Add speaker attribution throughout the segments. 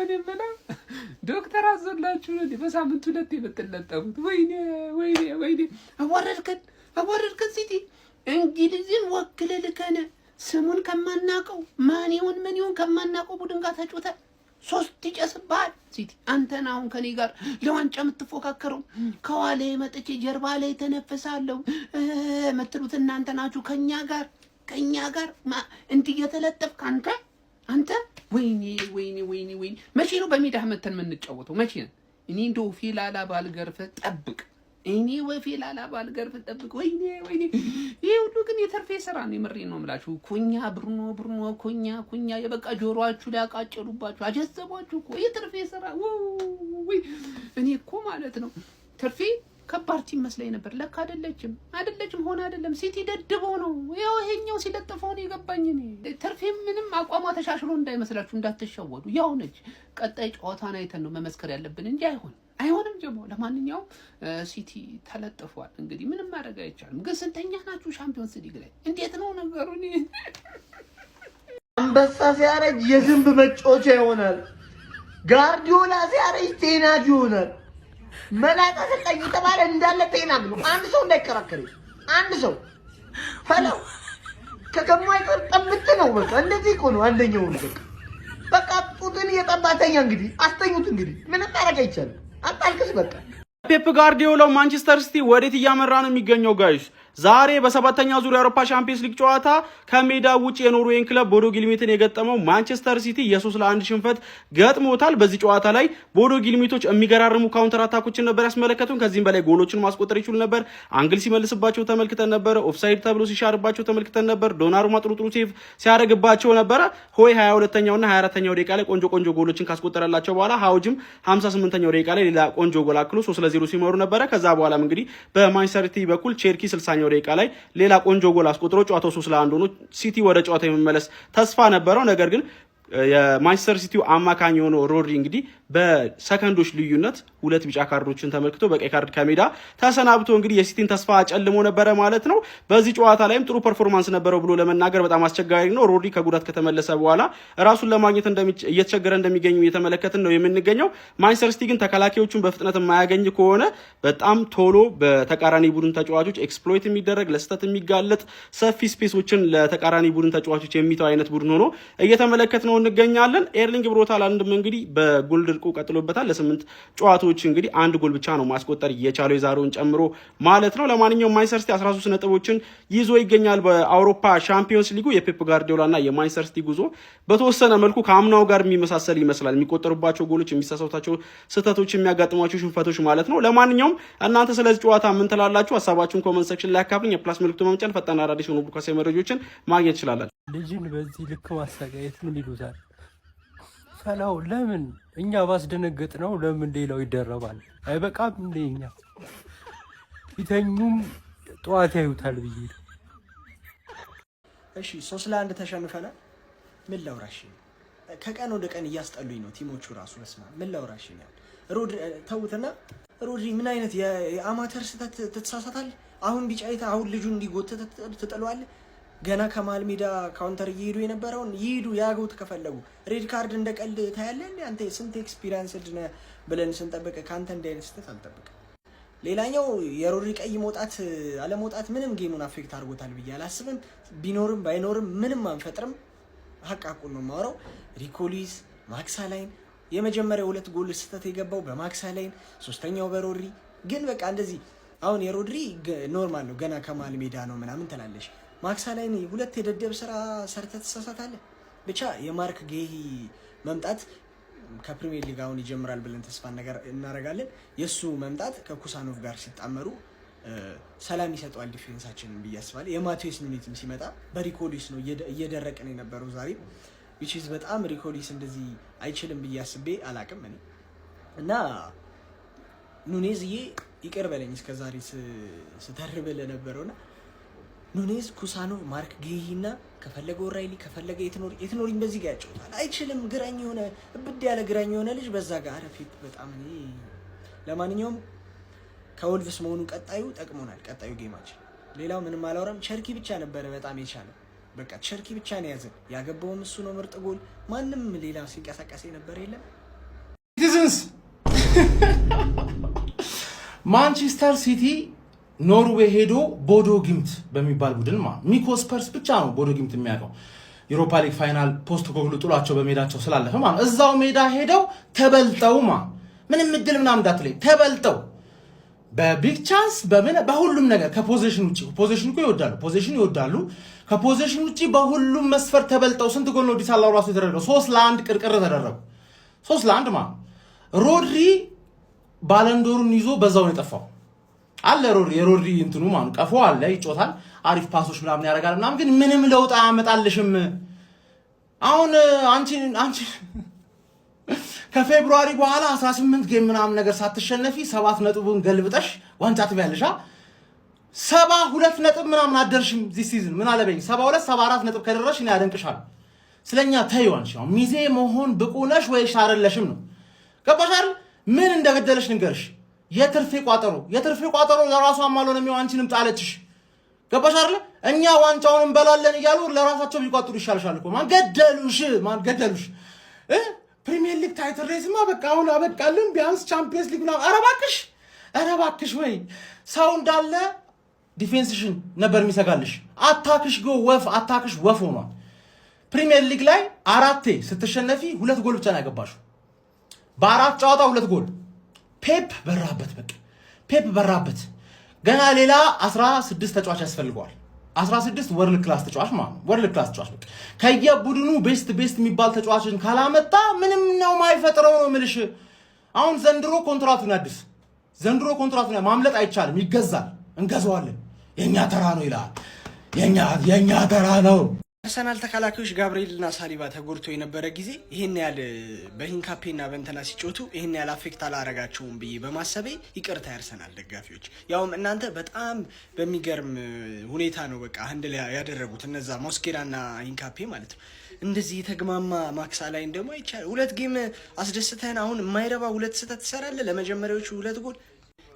Speaker 1: እኔ ምንም ዶክተር አዞላችሁ ነው በሳምንት ሁለት የምትለጠፉት። ወይኔ አዋረድከን ሲቲ እንግሊዝን ወክለህ ልከነ ስሙን ከማናቀው ማን ይሁን ከማናቀው ቡድን ጋር ተጫውተ 3 ይጨስባል ሲቲ። አንተን አሁን ከኔ ጋር ለዋንጫ የምትፎካከረው ከኋላ መጥቼ ጀርባ ላይ ተነፍሳለሁ መትሉት እናንተ ናችሁ። ከኛ ጋር እንዲህ የተለጠፍክ አንተ ወይኔ መቼ ነው በሜዳህ መተን የምንጫወተው? መቼ ነው? እኔ እንደው ፊላላ ባልገርፍ ጠብቅ። ወይኔ ይሄ ሁሉ ግን የተርፌ ስራ ነው። የምሬን ነው የምላችሁ። ኩኛ ብርኖ ኩኛ የበቃ ጆሮአችሁ ላይ አቃጨሉባችሁ፣ አጀዘቧችሁ እኮ የተርፌ ስራ። እኔ እኮ ማለት ነው ተርፌ ከባድ ቲም መስለኝ ነበር። ለካ አይደለችም ሆነ አይደለም። ሲቲ ደድቦ ነው ያው ይሄኛው ሲለጥፈው ነው የገባኝ። እኔ ተርፌ ምንም አቋሟ ተሻሽሎ እንዳይመስላችሁ እንዳትሸወዱ። ያው ነች። ቀጣይ ጨዋታን አይተን ነው መመስከር ያለብን እንጂ አይሆንም ጀሞ። ለማንኛውም ሲቲ ተለጥፏል። እንግዲህ ምንም ማድረግ አይቻልም። ግን ስንተኛ ናችሁ ሻምፒዮንስ ሊግ ላይ? እንዴት ነው ነገሩ?
Speaker 2: አንበሳ ሲያረጅ የዝንብ መጫወቻ ይሆናል። ጋርዲዮላ ሲያረጅ ቴናጅ ይሆናል። መላጣ ሰጠኝ ተባለ እንዳለ ጤና ብሎ አንድ ሰው እንዳይከራከር አንድ ሰው ፈላው ከከማይቀር ጠብት ነው። በቃ እንደዚህ እኮ ነው። አንደኛው በቃ ጡትን እየጠባተኛ እንግዲህ አስተኙት። እንግዲህ ምንም ማድረግ አይቻልም። አጣልክስ በቃ
Speaker 3: ፔፕ ጋርዲዮላው ማንቸስተር ሲቲ ወዴት እያመራ ነው የሚገኘው ጋይስ? ዛሬ በሰባተኛው ዙር የአውሮፓ ሻምፒዮንስ ሊግ ጨዋታ ከሜዳ ውጪ የኖርዌይን ክለብ ቦዶ ግሊምትን የገጠመው ማንቸስተር ሲቲ የ3-1 ሽንፈት ገጥሞታል። በዚህ ጨዋታ ላይ ቦዶ ግሊምቶች የሚገራርሙ ካውንተር አታኮችን ነበር ያስመለከቱን። ከዚህም በላይ ጎሎችን ማስቆጠር ይችሉ ነበር። አንግል ሲመልስባቸው ተመልክተን ነበር። ኦፍሳይድ ተብሎ ሲሻርባቸው ተመልክተን ነበር። ዶናሩማ ጥሩ ሴቭ ሲያደርግባቸው ነበር። ሆይ 22ኛውና 24ኛው ደቂቃ ላይ ቆንጆ ጎሎችን ካስቆጠረላቸው በኋላ ሃውጅም 58ኛው ደቂቃ ላይ ሌላ ቆንጆ ጎል አክሎ 3-0 ሲመሩ ነበር። ከዛ በኋላም እንግዲህ በማንቸስተር ሲቲ በኩል ቼርኪ 60ኛው ደቂቃ ላይ ሌላ ቆንጆ ጎል አስቆጥሮ ጨዋታው 3-1 ሆኖ ሲቲ ወደ ጨዋታው የመመለስ ተስፋ ነበረው። ነገር ግን የማንቸስተር ሲቲው አማካኝ የሆነው ሮድሪ እንግዲህ በሰከንዶች ልዩነት 2 ቢጫ ካርዶችን ተመልክቶ በቀይ ካርድ ከሜዳ ተሰናብቶ እንግዲህ የሲቲን ተስፋ ጨልሞ ነበረ ማለት ነው። በዚህ ጨዋታ ላይም ጥሩ ፐርፎርማንስ ነበረው ብሎ ለመናገር በጣም አስቸጋሪ ነው። ሮድሪ ከጉዳት ከተመለሰ በኋላ ራሱን ለማግኘት እየተቸገረ እንደሚገኙ እየተመለከትን ነው የምንገኘው። ማንቸስተር ሲቲ ግን ተከላካዮቹን በፍጥነት የማያገኝ ከሆነ በጣም ቶሎ በተቃራኒ ቡድን ተጫዋቾች ኤክስፕሎይት የሚደረግ ለስተት የሚጋለጥ ሰፊ ስፔሶችን ለተቃራኒ ቡድን ተጫዋቾች የሚተው አይነት ቡድን ሆኖ እየተመለከት ነው እንገኛለን። ኤርሊንግ ብሮት ሃላንድም እንግዲህ በጎል ድርቁ ቀጥሎበታል። ለ8 ጨዋታዎች እንግዲህ 1 ጎል ብቻ ነው ማስቆጠር የቻለው የዛሬውን ጨምሮ ማለት ነው። ለማንኛውም ማንቸስተር ሲቲ 13 ነጥቦችን ይዞ ይገኛል በአውሮፓ ሻምፒዮንስ ሊጉ። የፔፕ ጋርዲዮላና የማንቸስተር ሲቲ ጉዞ በተወሰነ መልኩ ከአምናው ጋር የሚመሳሰል ይመስላል። የሚቆጠሩባቸው ጎሎች፣ የሚሳሳታቸው ስህተቶች፣ የሚያጋጥሟቸው ሽንፈቶች ማለት ነው። ለማንኛውም እናንተ ስለዚህ ጨዋታ ምን ትላላችሁ? ሀሳባችሁን ኮሜንት ሴክሽን ላይ አካፍሉኝ። የፕላስ ምልክቱ መምጫን ፈጣን አዳዲስ ሆኖ ብሩካሴ መረጃዎችን ማግኘት ይችላል።
Speaker 4: ልጅን በዚህ ልክ ማሰቃየት ምን ይሉታል? ፈላው ለምን እኛ ባስደነገጥ ነው ለምን ሌላው ይደረባል? አይበቃም እንዴ? እኛ ይተኙም ጠዋት ያዩታል ብዬ ነው።
Speaker 5: እሺ 3-1 ተሸንፈናል። ምን ላውራሽ? ከቀን ወደ ቀን እያስጠሉኝ ነው ቲሞቹ ራሱ። መስማ ምን ላውራሽ? ሮድሪ ተውትና፣ ሮድሪ ምን አይነት የአማተር ስህተት ትተሳሳታል? አሁን ቢጫይታ አሁን ልጁ እንዲጎተት ትጥለዋለህ። ገና ከመሃል ሜዳ ካውንተር እየሄዱ የነበረውን ይሄዱ ያገውት ከፈለጉ ሬድ ካርድ እንደቀልድ ታያለህ እንዴ? አንተ ስንት ኤክስፒሪየንስ ድነ ብለን ስንጠብቅ ካንተ እንደ አይነት ስህተት አልጠብቅ። ሌላኛው የሮድሪ ቀይ መውጣት አለመውጣት ምንም ጌሙን አፌክት አድርጎታል ብዬ አላስብም። ቢኖርም ባይኖርም ምንም አንፈጥርም። ሀቃቁን ነው የማወራው። ሪኮሊስ ማክሳላይን የመጀመሪያው 2 ጎል ስህተት የገባው በማክሳላይን፣ 3ኛው በሮድሪ ግን በቃ እንደዚህ አሁን የሮድሪ ኖርማል ነው ገና ከመሃል ሜዳ ነው ምናምን ትላለሽ። ማክሳላይን 2 የደደብ ስራ ሰርተህ ተሳሳታለህ። ብቻ የማርክ ጌሂ መምጣት ከፕሪሚየር ሊግ አሁን ይጀምራል ብለን ተስፋ እናደርጋለን። የሱ መምጣት ከኩሳኖቭ ጋር ሲጣመሩ ሰላም ይሰጠዋል ዲፌንሳችንን ብዬ አስባለሁ። የማቴዎስ ኑኔትም ሲመጣ በሪኮሊስ ነው እየደረቀን የነበረው ዛሬ which is በጣም ሪኮሊስ እንደዚህ አይችልም ብዬ አስቤ አላቅም እኔ እና ኑኔዝዬ ይቅር በለኝ እስከዛሬ ስተርብ ለነበረውና ኑኔዝ፣ ኩሳኖቭ፣ ማርክ ጌሂና ከፈለገ ኦራይሊ ከፈለገ የትኖሪ እንደዚህ ጋር ያጫውታል። አይችልም። ግራኝ የሆነ እብድ ያለ ግራኝ የሆነ ልጅ በዛ ጋር አረፊት በጣም እኔ ለማንኛውም ከወልቭስ መሆኑ ቀጣዩ ጠቅሞናል። ቀጣዩ ጌማችን ሌላው ምንም አላወራም። ቸርኪ ብቻ ነበረ በጣም የቻለ በቃ ቸርኪ ብቻ ነው ያዘ። ያገባውም እሱ ነው ምርጥ ጎል። ማንም ሌላ ሲንቀሳቀስ ነበር የለም።
Speaker 3: ሲቲዝንስ ማንቸስተር ሲቲ ኖርዌይ ሄዶ ቦዶ ጊምት በሚባል ቡድን ሚኮ ስፐርስ ብቻ ነው ቦዶ ጊምት የሚያውቀው ዩሮፓ ሊግ ፋይናል ፖስት ኮግሉ ጥሏቸው በሜዳቸው ስላለፈ እዛው ሜዳ ሄደው ተበልጠው ምንም እድል ምናምን እንዳትለይ ተበልጠው በቢግ ቻንስ በሁሉም ነገር ከፖዚሽን ውጪ ፖዚሽን ይወዳሉ ከፖዚሽን ውጪ በሁሉም መስፈር ተበልጠው ስንት ጎል ነው ዲሳላው ራሱ የተደረገው 3-1 ቅርቅር ተደረጉ 3-1 ሮድሪ ባለንዶሩን ይዞ በዛው ነው የጠፋው አለ የሮድሪ እንትኑ ቀፎ አለ ይጮታል አሪፍ ፓሶች ምናምን ያደርጋል ምናምን ግን ምንም ለውጥ አያመጣልሽም አሁን አንቺ ከፌብሩዋሪ በኋላ 18 ጌም ምናምን ነገር ሳትሸነፊ 7 ነጥቡን ገልብጠሽ ዋንጫ ትበያለሽ 72 ነጥብ ምናምን አደርሽም ዚህ ሲዝን ምን አለበኝ 72 74 ነጥብ ከደረሽ እኔ ያደንቅሻል ስለኛ ተይዋንሽ ሚዜ መሆን ብቁ ነሽ ወይስ አይደለሽም ነው ገባሻል ምን እንደገደለሽ ንገርሽ የትርፌ ቋጠሮ ለራሷ ማልሆነ ነው አንቺንም ጣለችሽ ገባሽ አይደል እኛ ዋንጫውን እንበላለን እያሉ ለራሳቸው ቢቋጥሩ ይሻልሻል እኮ ማን ገደሉሽ ፕሪሚየር ሊግ ታይትል ሬስማ በቃ አሁን አበቃልን ቢያንስ ቻምፒየንስ ሊግ ነው ኧረ እባክሽ ወይ ሰው እንዳለ ዲፌንስሽን ነበር የሚሰጋልሽ አታክሽ ወፍ ሆኗል ፕሪሚየር ሊግ ላይ 4 ስትሸነፊ 2 ጎል ብቻ ነው ያገባሽው በ4 ጨዋታ 2 ጎል ፔፕ በራበት ገና ሌላ 16 ተጫዋች ያስፈልገዋል 16 ወርልድ ክላስ ተጫዋች በቃ ከየቡድኑ ቤስት የሚባል ተጫዋችን ካላመጣ ምንም ነው ማይፈጥረው ነው ምልሽ አሁን ዘንድሮ ኮንትራቱን ማምለጥ አይቻልም ይገዛል እንገዛዋለን የኛ ተራ ነው ይላል የኛ ተራ ነው
Speaker 5: አርሰናል ተከላካዮች ጋብሪኤልና ሳሊባ ተጎድቶ የነበረ ጊዜ ይሄን ያህል በሂንካፔና በእንተና ሲጮቱ ይሄን ያህል አፌክት አላረጋቸውም ብዬ በማሰቤ ይቅርታ ያርሰናል ደጋፊዎች ያውም እናንተ በጣም በሚገርም ሁኔታ ነው በቃ አንድ ላይ ያደረጉት እነዛ ሞስኬራና ሂንካፔ ማለት ነው እንደዚህ የተግማማ ማክሳ ላይ እንደሞ አይቻል 2 ጌም አስደስተን አሁን የማይረባ 2 ስህተት ትሰራለህ ለመጀመሪያዎቹ 2 ጎል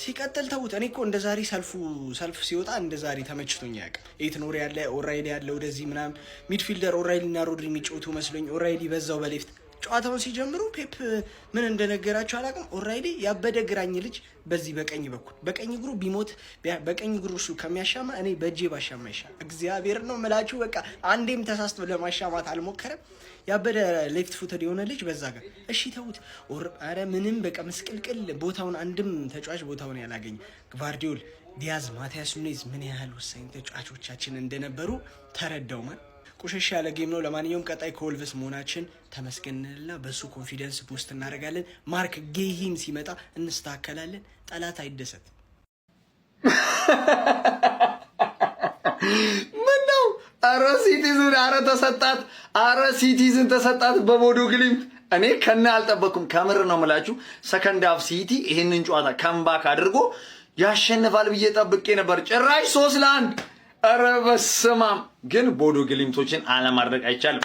Speaker 5: ሲቀጥል ተውት እኔ እኮ እንደ ዛሬ ሰልፍ ሲወጣ እንደ ዛሬ ተመችቶኝ ያውቅ ኤትኖር ያለ ኦራይሊ ያለ ወደዚህ ምናምን ሚድፊልደር ኦራይሊና ሮድሪ የሚጮቱ መስሎኝ ኦራይሊ በዛው በሌፍት ጨዋታውን ሲጀምሩ ፔፕ ምን እንደነገራቸው አላውቅም ኦራይሊ ያበደ ግራኝ ልጅ በዚህ በቀኝ እግሩ ቢሞት በቀኝ እግሩ እሱ ከሚያሻማ እኔ በእጄ ባሻማ ይሻል እግዚአብሔር ነው ምላችሁ በቃ አንዴም ተሳስቶ ለማሻማት አልሞከረም ያበደ ሌፍት ፉተድ የሆነ ልጅ በዛ ጋር እሺ ተውት አረ ምንም በቃ መስቅልቅል ቦታውን አንድም ተጫዋች ቦታውን ያላገኘ ጓርዲዮል ዲያዝ ማቲያስ ኑኔዝ ምን ያህል ወሳኝ ተጫዋቾቻችን እንደነበሩ ተረዳው ማን ቁሽሽ ያለ ጌም ነው ለማንኛውም ቀጣይ ከወልቭስ መሆናችን ተመስገንልና በሱ ኮንፊደንስ ቡስት እናደርጋለን ማርክ ጌሂም ሲመጣ እንስተካከላለን ጠላት አይደሰት
Speaker 2: ምነው አረ ሲቲዝን ተሰጣት በቦዶ ግሊምት እኔ ከነ አልጠበኩም ከምር ነው የምላችሁ ሰከንድ ሃፍ ሲቲ ይሄንን ጨዋታ ካምባክ አድርጎ ያሸንፋል ብዬ ጠብቄ ነበር ጭራሽ 3-1 አረ በስማም ግን ቦዶ ግሊምቶችን አለማድረግ አይቻልም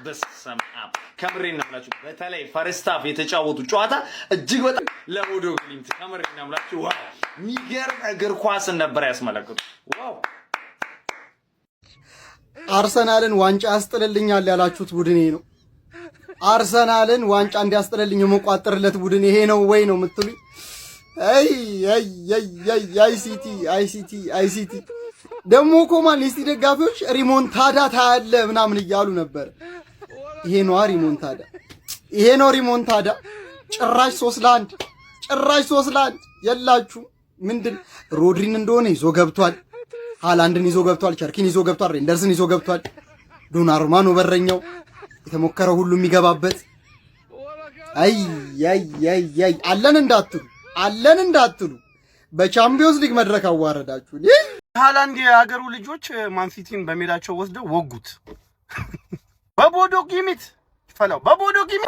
Speaker 2: በስማም ከምሬን ነው የምላችሁ በተለይ ፈርስት ሃፍ የተጫወቱ ጨዋታ እጅግ በጣም ለቦዶ ግሊምት ከምሬን ነው የምላችሁ ዋው ሚገርም እግር ኳስ ነበር ያስመለከቱ ዋው
Speaker 6: አርሰናልን ዋንጫ ያስጥልልኛል ያላችሁት ቡድን ይሄ ነው አርሰናልን ዋንጫ እንዲያስጥልልኝ የመቋጠርለት ቡድን ይሄ ነው ወይ ነው የምትሉኝ አይሲቲ ደሞ ኮማን ሊስቲ ደጋፊዎች ሪሞንታዳ ታያለ ምናምን እያሉ ነበር ይሄ ነው ሪሞንታዳ ጭራሽ 3-1 የላችሁ ምንድን ሮድሪን እንደሆነ ይዞ ገብቷል ሃላንድን ይዞ ገብቷል ቸርኪን ይዞ ገብቷል ሬንደርስን ይዞ ገብቷል ዶናሩማ ነው በረኛው የተሞከረ ሁሉ የሚገባበት አለን እንዳትሉ በቻምፒዮንስ ሊግ መድረክ አዋረዳችሁ
Speaker 3: ሃላንድ የሀገሩ ልጆች ማንሲቲን በሜዳቸው ወስደው ወጉት በቦዶ ጊሚት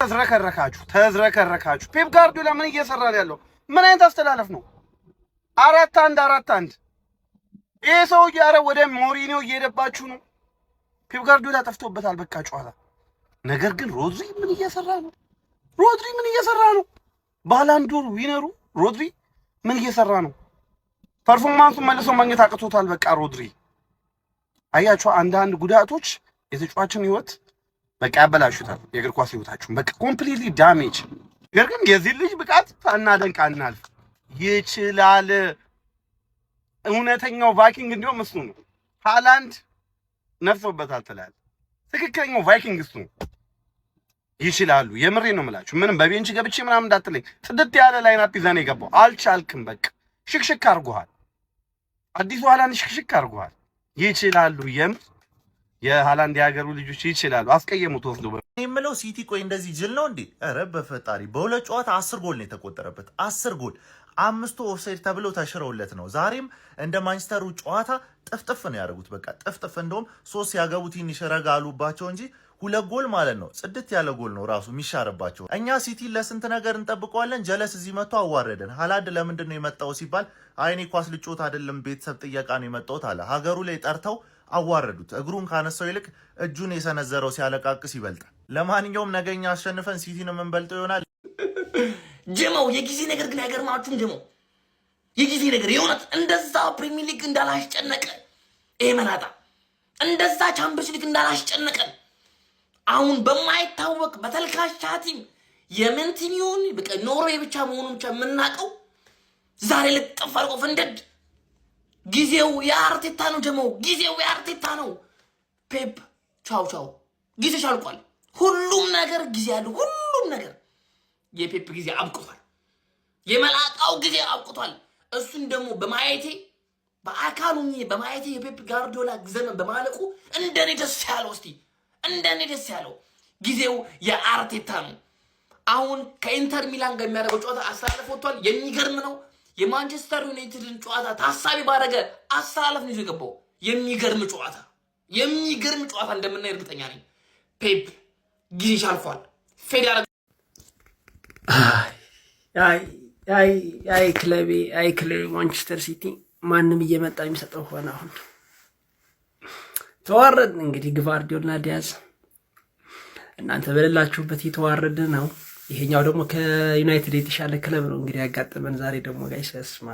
Speaker 3: ተዝረከረካችሁ ፔፕ ጋርዲዮላ ምን እየሰራ ነው ያለው ምን አይነት አስተላለፍ ነው 4-1 ይሄ ሰው ያረ ወደ ሞሪኒዮ እየሄደባችሁ ነው ፔፕ ጋርዲዮላ ጠፍቶበታል በቃ ጨዋታ ነገር ግን ሮድሪ ምን እየሰራ ነው ባላንዶር ዊነሩ ሮድሪ ምን እየሰራ ነው ፐርፎርማንሱን መልሶ ማግኘት አቅቶታል በቃ ሮድሪ አያችሁ አንዳንድ ጉዳቶች
Speaker 7: የተጫዋችን ህይወት በቃ ያበላሹታል። የእግር ኳስ ህይወታችሁን በቃ ኮምፕሊትሊ ዳሜጅ። ነገር ግን የዚህ ልጅ ብቃት ሳናደንቅ አናልፍ። ይችላል። እውነተኛው ቫይኪንግ እንዲሁም እሱ ነው። ሃላንድ ነፍሶበታል ትላለህ። ትክክለኛው ቫይኪንግ እሱ ነው። ይችላሉ። የምሬ ነው የምላችሁ። ምንም በቤንች ገብቼ ምናምን እንዳትለኝ። ጽድት ያለ ላይናፕ ይዘህ ነው የገባው። አልቻልክም። በቃ ሽክሽክ አድርጎሃል። አዲሱ ሃላንድ ሽክሽክ አድርጎሃል። ይችላሉ። የሃላንድ የሀገሩ ልጆች ይችላሉ። አስቀየሙት ወስዶ
Speaker 8: የምለው ሲቲ ቆይ እንደዚህ ጅል ነው እንዴ? ኧረ በፈጣሪ በሁለት ጨዋታ 10 ጎል ነው የተቆጠረበት። 10 ጎል 5 ኦፍሳይድ ተብለው ተሽረውለት ነው። ዛሬም እንደ ማንቸስተሩ ጨዋታ ጥፍጥፍ ነው ያደረጉት። በቃ ጥፍጥፍ። እንደውም 3 ያገቡ ትንሽ ረጋ አሉባቸው እንጂ 2 ጎል ማለት ነው። ጽድት ያለ ጎል ነው ራሱ የሚሻርባቸው። እኛ ሲቲ ለስንት ነገር እንጠብቀዋለን። ጀለስ እዚህ መጥቶ አዋረደን። ሃላንድ ለምንድን ነው የመጣው ሲባል አይኔ ኳስ ልጮት አይደለም ቤተሰብ ጥየቃ ነው የመጣሁት አለ። ሀገሩ ላይ ጠርተው አዋረዱት። እግሩን ካነሳው ይልቅ እጁን የሰነዘረው ሲያለቃቅስ ይበልጣል። ለማንኛውም ነገኛ አሸንፈን ሲቲን የምንበልጠው ይሆናል።
Speaker 9: ጀማው የጊዜ ነገር ግን አይገርማችሁም? ጀማው የጊዜ ነገር የእውነት እንደዛ ፕሪሚየር ሊግ እንዳላስጨነቀ ይሄ መናጣ እንደዛ ቻምፒየንስ ሊግ እንዳላስጨነቀ አሁን በማይታወቅ በተልካሻ ቲም የመንቲኒዮን በቃ ኖርዌይ ብቻ መሆኑን ብቻ የምናውቀው ዛሬ ልጥፍ አድርጎ ፈንደድ። ጊዜው የአርቴታ ነው ጀማው፣ ጊዜው የአርቴታ ነው። ፔፕ ቻው ቻው፣ ጊዜሽ አልቋል። ሁሉም ነገር ጊዜ አለው። ሁሉም ነገር የፔፕ ጊዜ አብቅቷል። የመላቃው ጊዜ አብቅቷል። እሱን ደግሞ በማየቴ በአካሉኝ በማየቴ የፔፕ ጋርዲዮላ ዘመን በማለቁ እንደኔ ደስ ያለው እስቲ እንደኔ ደስ ያለው ጊዜው የአርቴታ ነው። አሁን ከኢንተር ሚላን ጋር የሚያደርገው ጨዋታ አስተላለፍ ወጥቷል። የሚገርም ነው። የማንቸስተር ዩናይትድን ጨዋታ ታሳቢ ባደረገ አስተላለፍ ነው የገባው። የሚገርም ጨዋታ እንደምናይ እርግጠኛ ነኝ። ፔፕ ጊዜሽ አልፏል። ፌዴራል
Speaker 1: አይ ክለቤ ማንቸስተር ሲቲ ማንም እየመጣ የሚሰጠው ሆነ። አሁን ተዋረድን እንግዲህ ግቫርዲዮልና ዲያዝ እናንተ በሌላችሁበት የተዋረደ ነው። ይሄኛው ደግሞ ከዩናይትድ የተሻለ ክለብ ነው እንግዲህ ያጋጠመን ዛሬ ደግሞ ጋይስ ስማ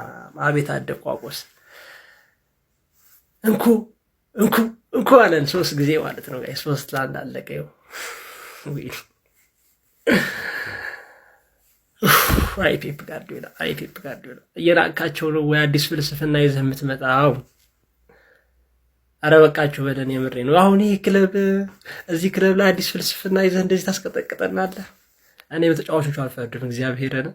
Speaker 1: አቤት አደቋቆስ እንኩ አለን 3 ጊዜ ማለት ነው ጋይስ 3-1 አለቀ። አይ ፔፕ ጋርዲዮላ እየራቃቸው ነው ወይ አዲስ ፍልስፍና ይዘህ የምትመጣው? አረ በቃችሁ በደን የምሬ ነው። አሁን ይሄ ክለብ እዚህ ክለብ ላይ አዲስ ፍልስፍና ይዘህ እንደዚህ ታስቀጠቅጠናለህ? እኔ በተጫዋቾቹ አልፈርድም እግዚአብሔርን